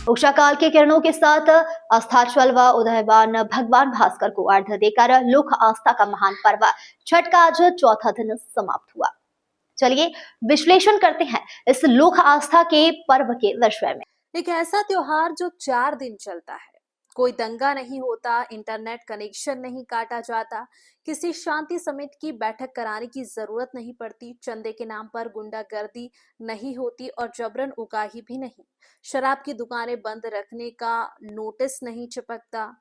उषा काल के किरणों के साथ अस्ताचल व उदयवान भगवान भास्कर को अर्घ्य देकर लोक आस्था का महान पर्व छठ का आज चौथा दिन समाप्त हुआ। चलिए विश्लेषण करते हैं इस लोक आस्था के पर्व के विषय में। एक ऐसा त्योहार जो 4 दिन चलता है, कोई दंगा नहीं होता, इंटरनेट कनेक्शन नहीं काटा जाता, किसी शांति समिति की बैठक कराने की जरूरत नहीं पड़ती, चंदे के नाम पर गुंडागर्दी नहीं होती और जबरन उगाही भी नहीं, शराब की दुकानें बंद रखने का नोटिस नहीं चिपकता,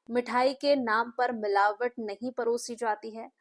मिठाई के नाम पर मिलावट नहीं परोसी जाती है,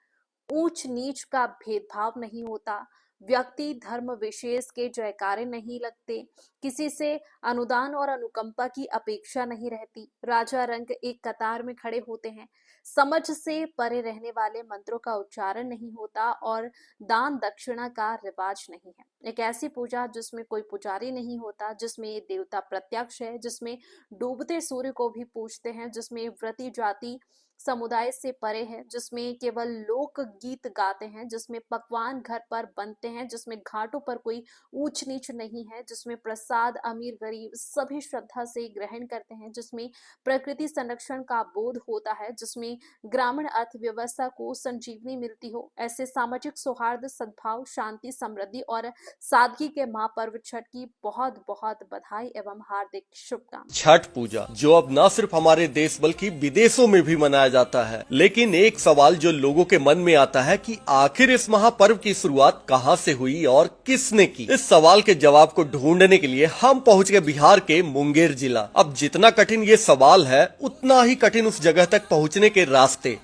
ऊंच नीच का भेदभाव नहीं होता, व्यक्ति धर्म विशेष के जयकारे नहीं लगते, किसी से अनुदान और अनुकंपा की अपेक्षा नहीं रहती, राजा रंग एक कतार में खड़े होते हैं, समझ से परे रहने वाले मंत्रों का उच्चारण नहीं होता और दान दक्षिणा का रिवाज नहीं है। एक ऐसी पूजा जिसमें कोई पुजारी नहीं होता, जिसमें देवता प्रत्यक्ष है, जिसमें डूबते सूर्य को भी पूजते हैं, जिसमें व्रती जाति समुदाय से परे है, जिसमें केवल लोक गीत गाते हैं, जिसमें पकवान घर पर बनते हैं, जिसमें घाटों पर कोई ऊंच नीच नहीं है, जिसमें प्रसाद अमीर गरीब सभी श्रद्धा से ग्रहण करते हैं, जिसमें प्रकृति संरक्षण का बोध होता है, जिसमें ग्रामीण अर्थव्यवस्था को संजीवनी मिलती हो। ऐसे सामाजिक सौहार्द, सद्भाव, शांति, समृद्धि और सादगी के महापर्व छठ की बहुत बहुत बधाई एवं हार्दिक शुभकामनाएं। छठ पूजा जो अब न सिर्फ हमारे देश बल्कि विदेशों में भी मनाया जाता है, लेकिन एक सवाल जो लोगों के मन में आता है कि आखिर इस महापर्व की शुरुआत कहां से हुई और किसने की। इस सवाल के जवाब को ढूंढने के लिए हम पहुंच गए बिहार के मुंगेर जिला। अब जितना कठिन ये सवाल है, उतना ही कठिन उस जगह तक पहुंचने के रास्ते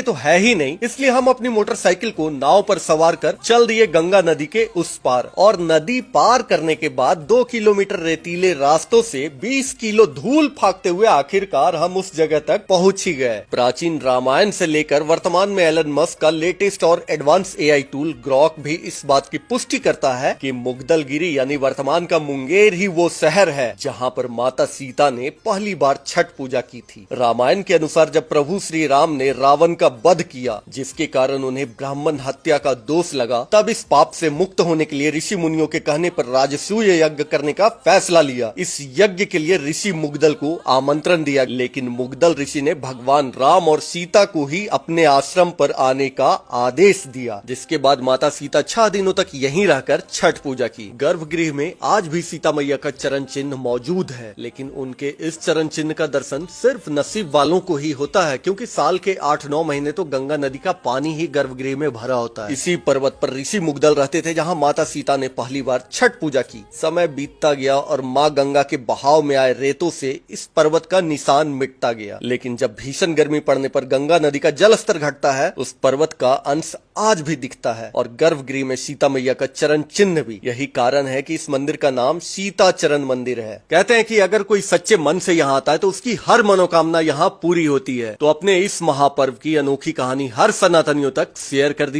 तो है ही नहीं। इसलिए हम अपनी मोटरसाइकिल को नाव पर सवार कर चल दिए गंगा नदी के उस पार, और नदी पार करने के बाद 2 किलोमीटर रेतीले रास्तों से 20 किलो धूल फाकते हुए आखिरकार हम उस जगह तक पहुंच ही गए। प्राचीन रामायण से लेकर वर्तमान में एलन मस्क का लेटेस्ट और एडवांस एआई टूल ग्रॉक भी इस बात की पुष्टि करता है कि मुगदलगिरी यानी वर्तमान का मुंगेर ही वो शहर है जहां पर माता सीता ने पहली बार छठ पूजा की थी। रामायण के अनुसार जब प्रभु श्री राम ने रावण का वध किया, जिसके कारण उन्हें ब्राह्मण हत्या का दोष लगा, तब इस पाप से मुक्त होने के लिए ऋषि मुनियों के कहने पर राजसूय यज्ञ करने का फैसला लिया। इस यज्ञ के लिए ऋषि मुगदल को आमंत्रण दिया, लेकिन मुगदल ऋषि ने भगवान राम और सीता को ही अपने आश्रम पर आने का आदेश दिया, जिसके बाद माता सीता 6 दिनों तक यहीं रहकर छठ पूजा की। गर्भगृह में आज भी सीता मैया का चरण चिन्ह मौजूद है, लेकिन उनके इस चरण चिन्ह का दर्शन सिर्फ नसीब वालों को ही होता है, क्योंकि साल के 8-9 महीने तो गंगा नदी का पानी ही गर्भगृह में भरा होता है। इसी पर्वत पर ऋषि मुगदल रहते थे जहाँ माता सीता ने पहली बार छठ पूजा की। समय बीतता गया और माँ गंगा के बहाव में आए रेतों से इस पर्वत का निशान मिटता गया, लेकिन जब भीषण गर्मी पड़ने पर गंगा नदी का जल स्तर घटता है, उस पर्वत का अंश आज भी दिखता है और गर्भगृह में सीता मैया का चरण चिन्ह भी। यही कारण है कि इस मंदिर का नाम सीता चरण मंदिर है। कहते हैं कि अगर कोई सच्चे मन से यहाँ आता है तो उसकी हर मनोकामना यहाँ पूरी होती है। तो अपने इस महापर्व की अनोखी कहानी हर सनातनियों तक शेयर कर दी।